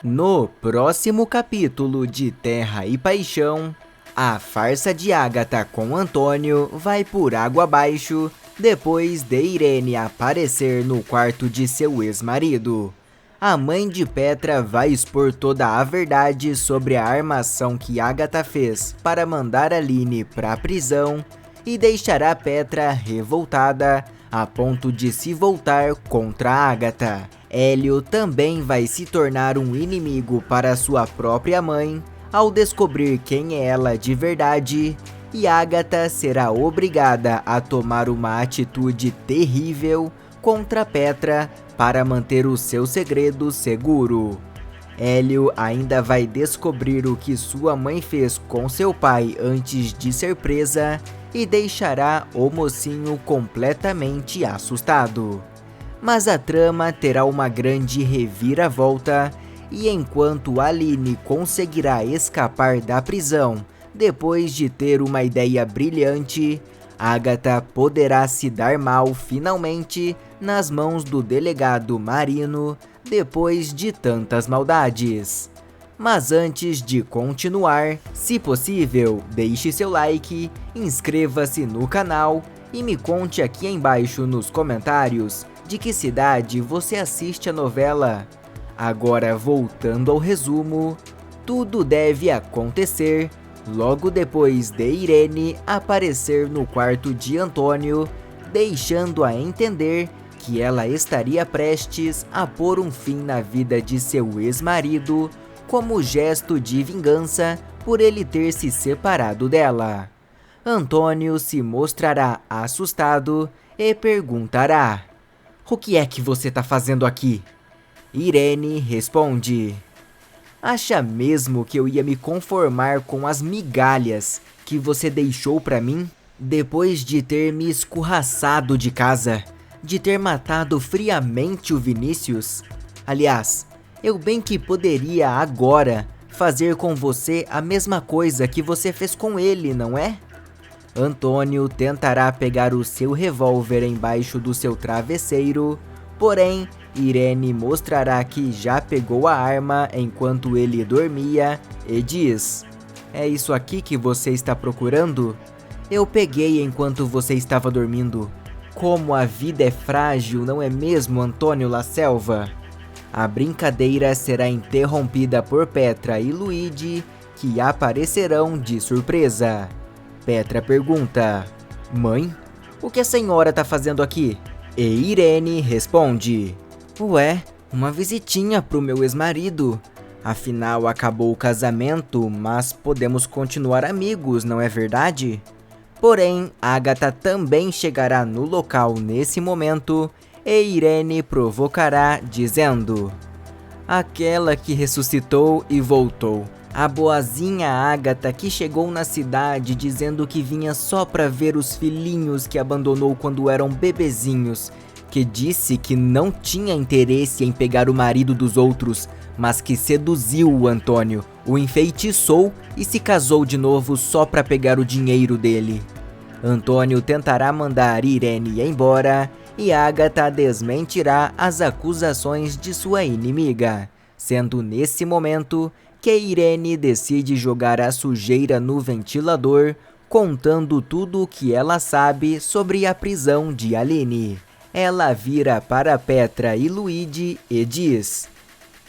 No próximo capítulo de Terra e Paixão, a farsa de Agatha com Antônio vai por água abaixo depois de Irene aparecer no quarto de seu ex-marido. A mãe de Petra vai expor toda a verdade sobre a armação que Agatha fez para mandar Aline para a prisão e deixará Petra revoltada a ponto de se voltar contra Agatha. Hélio também vai se tornar um inimigo para sua própria mãe ao descobrir quem é ela de verdade, e Agatha será obrigada a tomar uma atitude terrível contra Petra para manter o seu segredo seguro. Hélio ainda vai descobrir o que sua mãe fez com seu pai antes de ser presa e deixará o mocinho completamente assustado. Mas a trama terá uma grande reviravolta, e enquanto Aline conseguirá escapar da prisão depois de ter uma ideia brilhante, Agatha poderá se dar mal finalmente nas mãos do delegado Marino depois de tantas maldades. Mas antes de continuar, se possível, deixe seu like, inscreva-se no canal e me conte aqui embaixo nos comentários de que cidade você assiste a novela. Agora, voltando ao resumo, tudo deve acontecer logo depois de Irene aparecer no quarto de Antônio, deixando a entender que ela estaria prestes a pôr um fim na vida de seu ex-marido como gesto de vingança por ele ter se separado dela. Antônio se mostrará assustado e perguntará: "O que é que você tá fazendo aqui?" Irene responde: "Acha mesmo que eu ia me conformar com as migalhas que você deixou pra mim? Depois de ter me escorraçado de casa, de ter matado friamente o Vinícius? Aliás, eu bem que poderia agora fazer com você a mesma coisa que você fez com ele, não é?" Antônio tentará pegar o seu revólver embaixo do seu travesseiro, porém, Irene mostrará que já pegou a arma enquanto ele dormia e diz: "É isso aqui que você está procurando? Eu peguei enquanto você estava dormindo. Como a vida é frágil, não é mesmo, Antônio La Selva?" A brincadeira será interrompida por Petra e Luigi, que aparecerão de surpresa. Petra pergunta: "Mãe, o que a senhora tá fazendo aqui?" E Irene responde: "Ué, uma visitinha pro meu ex-marido. Afinal, acabou o casamento, mas podemos continuar amigos, não é verdade?" Porém, Agatha também chegará no local nesse momento e Irene provocará dizendo: "Aquela que ressuscitou e voltou. A boazinha Agatha que chegou na cidade dizendo que vinha só pra ver os filhinhos que abandonou quando eram bebezinhos, que disse que não tinha interesse em pegar o marido dos outros, mas que seduziu o Antônio, o enfeitiçou e se casou de novo só pra pegar o dinheiro dele." Antônio tentará mandar Irene embora e Agatha desmentirá as acusações de sua inimiga, sendo nesse momento que Irene decide jogar a sujeira no ventilador, contando tudo o que ela sabe sobre a prisão de Aline. Ela vira para Petra e Luigi e diz: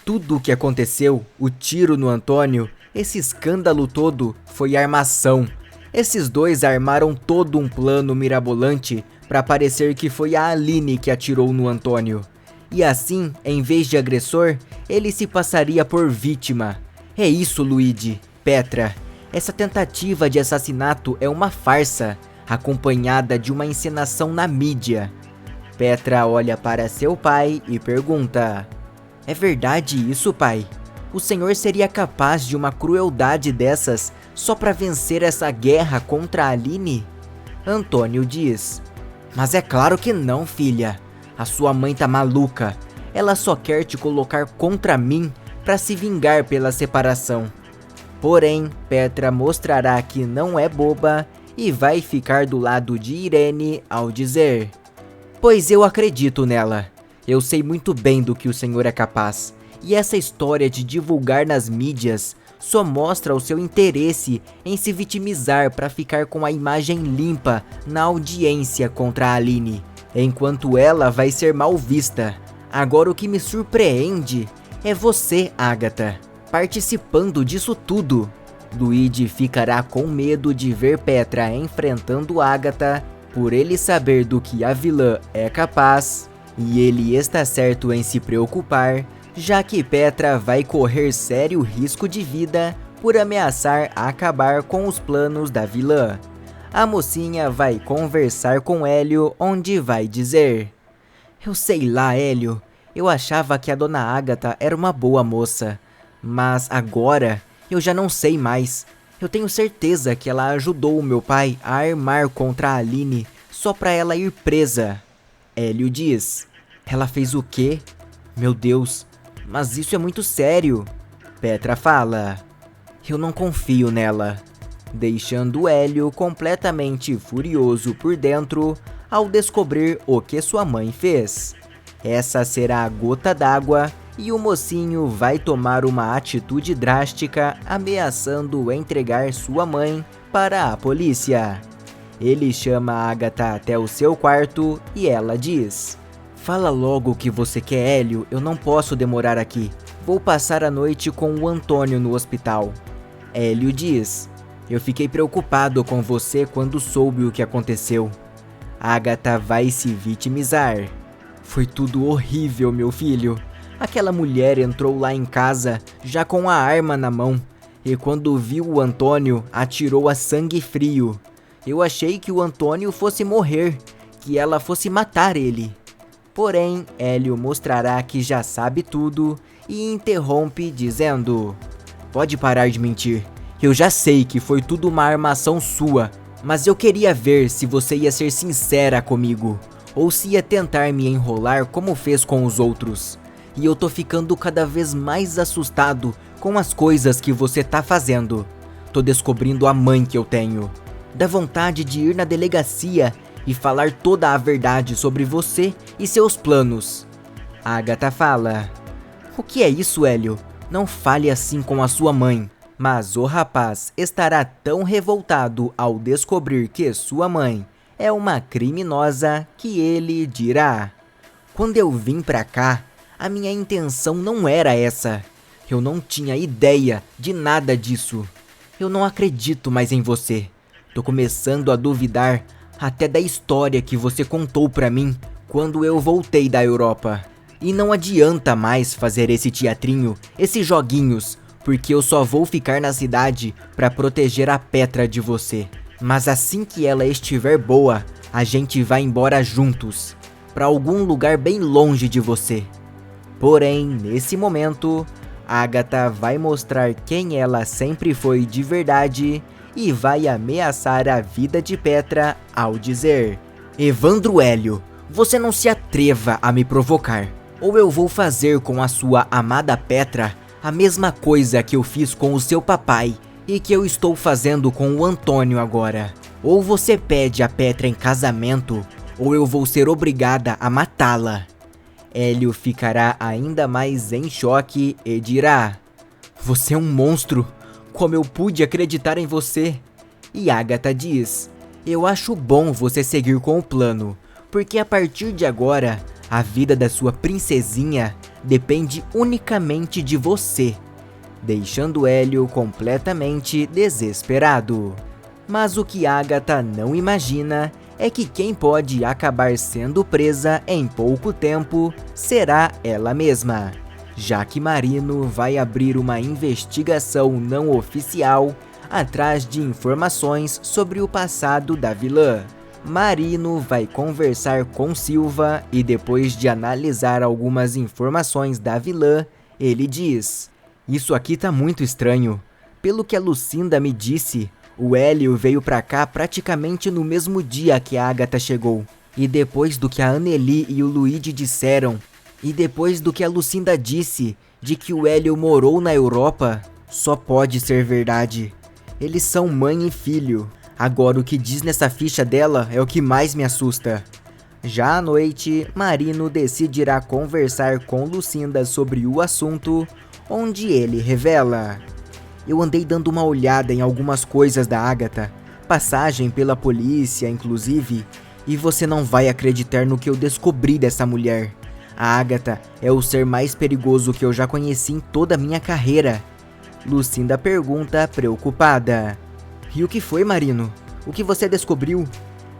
"Tudo o que aconteceu, o tiro no Antônio, esse escândalo todo, foi armação. Esses dois armaram todo um plano mirabolante para parecer que foi a Aline que atirou no Antônio. E assim, em vez de agressor, ele se passaria por vítima. É isso, Luigi, Petra. Essa tentativa de assassinato é uma farsa, acompanhada de uma encenação na mídia." Petra olha para seu pai e pergunta: "É verdade isso, pai? O senhor seria capaz de uma crueldade dessas só para vencer essa guerra contra a Aline?" Antônio diz: "Mas é claro que não, filha. A sua mãe tá maluca. Ela só quer te colocar contra mim para se vingar pela separação." Porém, Petra mostrará que não é boba e vai ficar do lado de Irene ao dizer: "Pois eu acredito nela. Eu sei muito bem do que o senhor é capaz. E essa história de divulgar nas mídias só mostra o seu interesse em se vitimizar para ficar com a imagem limpa na audiência contra a Aline, enquanto ela vai ser mal vista. Agora o que me surpreende é você, Agatha, participando disso tudo. Luigi ficará com medo de ver Petra enfrentando Agatha por ele saber do que a vilã é capaz, e ele está certo em se preocupar, já que Petra vai correr sério risco de vida por ameaçar acabar com os planos da vilã. A mocinha vai conversar com Hélio, onde vai dizer: "Eu sei lá, Hélio, eu achava que a dona Agatha era uma boa moça, mas agora eu já não sei mais. Eu tenho certeza que ela ajudou o meu pai a armar contra a Aline só pra ela ir presa." Hélio diz: "Ela fez o quê? Meu Deus, mas isso é muito sério." Petra fala: "Eu não confio nela", deixando Hélio completamente furioso por dentro ao descobrir o que sua mãe fez. Essa será a gota d'água e o mocinho vai tomar uma atitude drástica, ameaçando entregar sua mãe para a polícia. Ele chama a Agatha até o seu quarto e ela diz: "Fala logo o que você quer, Hélio, eu não posso demorar aqui. Vou passar a noite com o Antônio no hospital." Hélio diz: "Eu fiquei preocupado com você quando soube o que aconteceu." Agatha vai se vitimizar: "Foi tudo horrível, meu filho. Aquela mulher entrou lá em casa já com a arma na mão, e quando viu o Antônio, atirou a sangue frio. Eu achei que o Antônio fosse morrer, que ela fosse matar ele." Porém, Hélio mostrará que já sabe tudo e interrompe dizendo: "Pode parar de mentir. Eu já sei que foi tudo uma armação sua, mas eu queria ver se você ia ser sincera comigo, ou se ia tentar me enrolar como fez com os outros. E eu tô ficando cada vez mais assustado com as coisas que você tá fazendo. Tô descobrindo a mãe que eu tenho. Dá vontade de ir na delegacia e falar toda a verdade sobre você e seus planos." Agatha fala: "O que é isso, Hélio? Não fale assim com a sua mãe." Mas o rapaz estará tão revoltado ao descobrir que sua mãe é uma criminosa que ele dirá: "Quando eu vim pra cá, a minha intenção não era essa. Eu não tinha ideia de nada disso. Eu não acredito mais em você. Tô começando a duvidar até da história que você contou pra mim quando eu voltei da Europa. E não adianta mais fazer esse teatrinho, esses joguinhos, porque eu só vou ficar na cidade pra proteger a Petra de você. Mas assim que ela estiver boa, a gente vai embora juntos, pra algum lugar bem longe de você." Porém, nesse momento, Agatha vai mostrar quem ela sempre foi de verdade e vai ameaçar a vida de Petra ao dizer: "Evandro Hélio, você não se atreva a me provocar, ou eu vou fazer com a sua amada Petra a mesma coisa que eu fiz com o seu papai e que eu estou fazendo com o Antônio agora. Ou você pede a Petra em casamento, ou eu vou ser obrigada a matá-la." Hélio ficará ainda mais em choque e dirá: "Você é um monstro! Como eu pude acreditar em você?" E Agatha diz: "Eu acho bom você seguir com o plano, porque a partir de agora, a vida da sua princesinha depende unicamente de você", deixando Hélio completamente desesperado. Mas o que Agatha não imagina é que quem pode acabar sendo presa em pouco tempo será ela mesma, já que Marino vai abrir uma investigação não oficial atrás de informações sobre o passado da vilã. Marino vai conversar com Silva e depois de analisar algumas informações da vilã, ele diz: "Isso aqui tá muito estranho. Pelo que a Lucinda me disse, o Hélio veio pra cá praticamente no mesmo dia que a Agatha chegou. E depois do que a Anneli e o Luigi disseram, e depois do que a Lucinda disse de que o Hélio morou na Europa, só pode ser verdade. Eles são mãe e filho. Agora o que diz nessa ficha dela é o que mais me assusta. Já à noite, Marino decidirá conversar com Lucinda sobre o assunto, onde ele revela: eu andei dando uma olhada em algumas coisas da Agatha, passagem pela polícia, inclusive, e você não vai acreditar no que eu descobri dessa mulher. A Agatha é o ser mais perigoso que eu já conheci em toda a minha carreira. Lucinda pergunta, preocupada: e o que foi, Marino? O que você descobriu?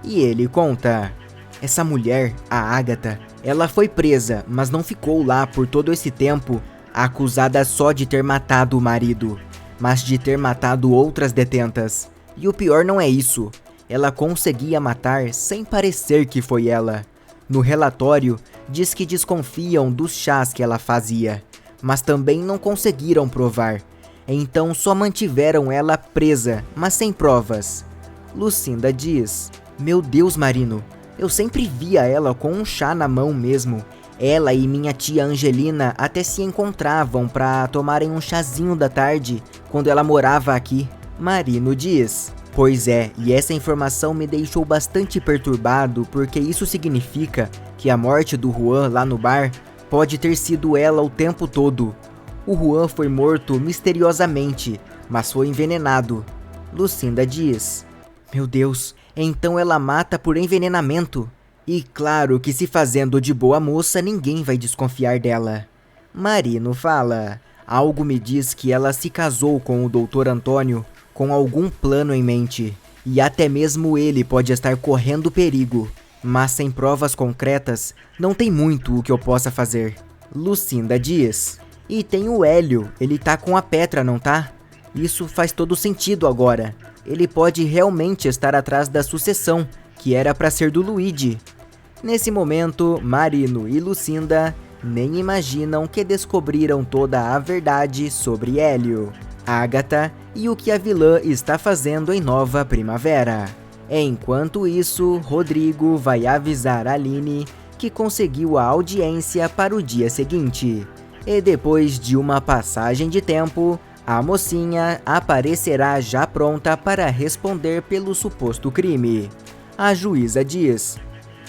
E ele conta: essa mulher, a Agatha, ela foi presa, mas não ficou lá por todo esse tempo, acusada só de ter matado o marido, mas de ter matado outras detentas. E o pior não é isso, ela conseguia matar sem parecer que foi ela. No relatório, diz que desconfiam dos chás que ela fazia, mas também não conseguiram provar. Então só mantiveram ela presa, mas sem provas. Lucinda diz: meu Deus, Marino, eu sempre via ela com um chá na mão mesmo. Ela e minha tia Angelina até se encontravam para tomarem um chazinho da tarde, quando ela morava aqui. Marino diz: pois é, e essa informação me deixou bastante perturbado, porque isso significa que a morte do Juan lá no bar pode ter sido ela o tempo todo. O Juan foi morto misteriosamente, mas foi envenenado. Lucinda diz: meu Deus, então ela mata por envenenamento. E claro que se fazendo de boa moça, ninguém vai desconfiar dela. Marino fala: algo me diz que ela se casou com o Dr. Antônio com algum plano em mente, e até mesmo ele pode estar correndo perigo, mas sem provas concretas, não tem muito o que eu possa fazer. Lucinda diz: e tem o Hélio, ele tá com a Petra, não tá? Isso faz todo sentido agora. Ele pode realmente estar atrás da sucessão, que era para ser do Luigi. Nesse momento, Marino e Lucinda nem imaginam que descobriram toda a verdade sobre Hélio, Agatha e o que a vilã está fazendo em Nova Primavera. Enquanto isso, Rodrigo vai avisar Aline que conseguiu a audiência para o dia seguinte. E depois de uma passagem de tempo, a mocinha aparecerá já pronta para responder pelo suposto crime. A juíza diz: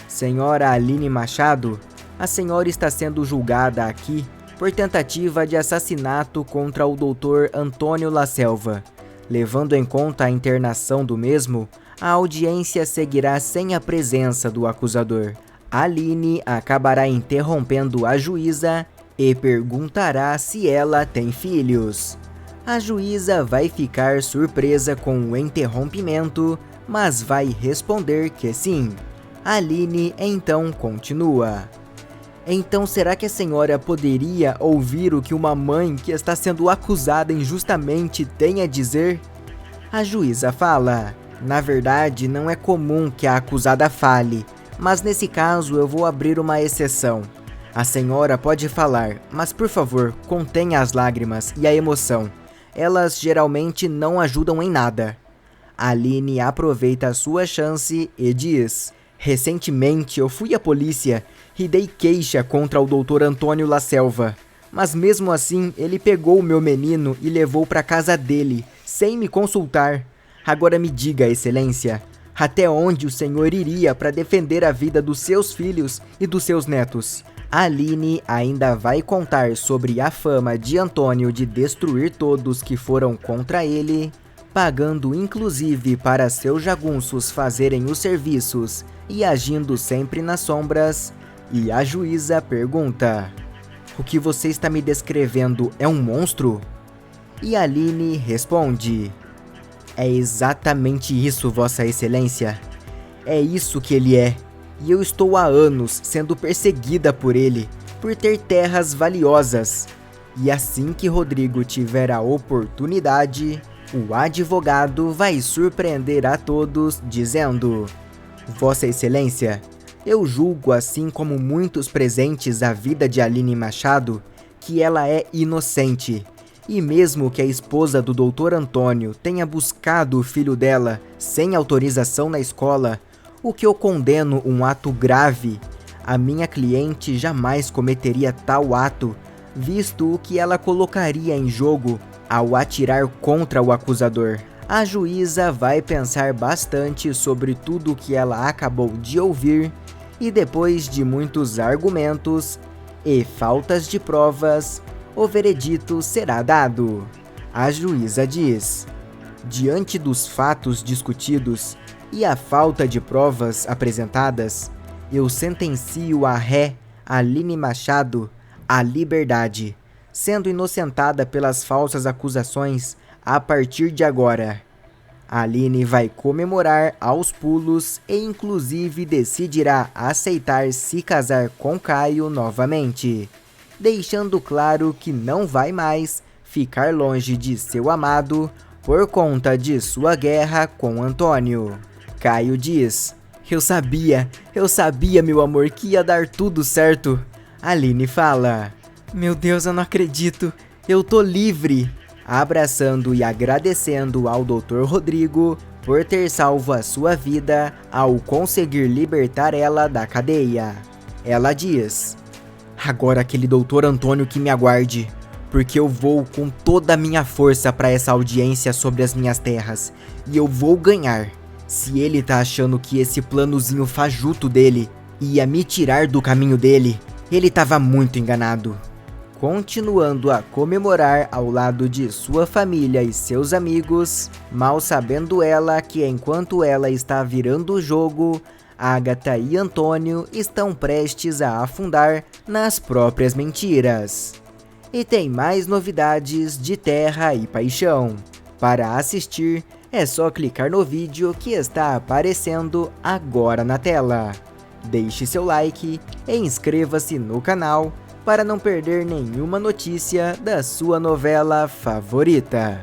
senhora Aline Machado, a senhora está sendo julgada aqui por tentativa de assassinato contra o Dr. Antônio La Selva. Levando em conta a internação do mesmo, a audiência seguirá sem a presença do acusador. Aline acabará interrompendo a juíza e perguntará se ela tem filhos. A juíza vai ficar surpresa com o interrompimento, mas vai responder que sim. Aline então continua: então será que a senhora poderia ouvir o que uma mãe que está sendo acusada injustamente tem a dizer? A juíza fala: na verdade não é comum que a acusada fale, mas nesse caso eu vou abrir uma exceção. A senhora pode falar, mas por favor, contenha as lágrimas e a emoção. Elas geralmente não ajudam em nada. Aline aproveita a sua chance e diz: recentemente eu fui à polícia e dei queixa contra o Dr. Antônio La Selva. Mas mesmo assim, ele pegou o meu menino e levou para casa dele, sem me consultar. Agora me diga, excelência, até onde o senhor iria para defender a vida dos seus filhos e dos seus netos? Aline ainda vai contar sobre a fama de Antônio de destruir todos que foram contra ele, pagando inclusive para seus jagunços fazerem os serviços e agindo sempre nas sombras. E a juíza pergunta: o que você está me descrevendo é um monstro? E Aline responde: é exatamente isso, Vossa Excelência. É isso que ele é. E eu estou há anos sendo perseguida por ele, por ter terras valiosas. E assim que Rodrigo tiver a oportunidade, o advogado vai surpreender a todos dizendo: Vossa Excelência, eu julgo, assim como muitos presentes à vida de Aline Machado, que ela é inocente. E mesmo que a esposa do Dr. Antônio tenha buscado o filho dela sem autorização na escola, o que eu condeno um ato grave, a minha cliente jamais cometeria tal ato, visto o que ela colocaria em jogo ao atirar contra o acusador. A juíza vai pensar bastante sobre tudo o que ela acabou de ouvir E depois de muitos argumentos e faltas de provas, o veredito será dado. A juíza diz: diante dos fatos discutidos e a falta de provas apresentadas, eu sentencio a ré Aline Machado à liberdade, sendo inocentada pelas falsas acusações a partir de agora. Aline vai comemorar aos pulos e inclusive decidirá aceitar se casar com Caio novamente, deixando claro que não vai mais ficar longe de seu amado por conta de sua guerra com Antônio. Caio diz: eu sabia, meu amor, que ia dar tudo certo. Aline fala: meu Deus, eu não acredito, eu tô livre. Abraçando e agradecendo ao Dr. Rodrigo por ter salvo a sua vida ao conseguir libertar ela da cadeia. Ela diz: agora aquele Dr. Antônio que me aguarde, porque eu vou com toda a minha força para essa audiência sobre as minhas terras, e eu vou ganhar. Se ele tá achando que esse planozinho fajuto dele ia me tirar do caminho dele, ele tava muito enganado. Continuando a comemorar ao lado de sua família e seus amigos, mal sabendo ela que enquanto ela está virando o jogo, Agatha e Antônio estão prestes a afundar nas próprias mentiras. E tem mais novidades de Terra e Paixão. Para assistir, é só clicar no vídeo que está aparecendo agora na tela. Deixe seu like e inscreva-se no canal para não perder nenhuma notícia da sua novela favorita.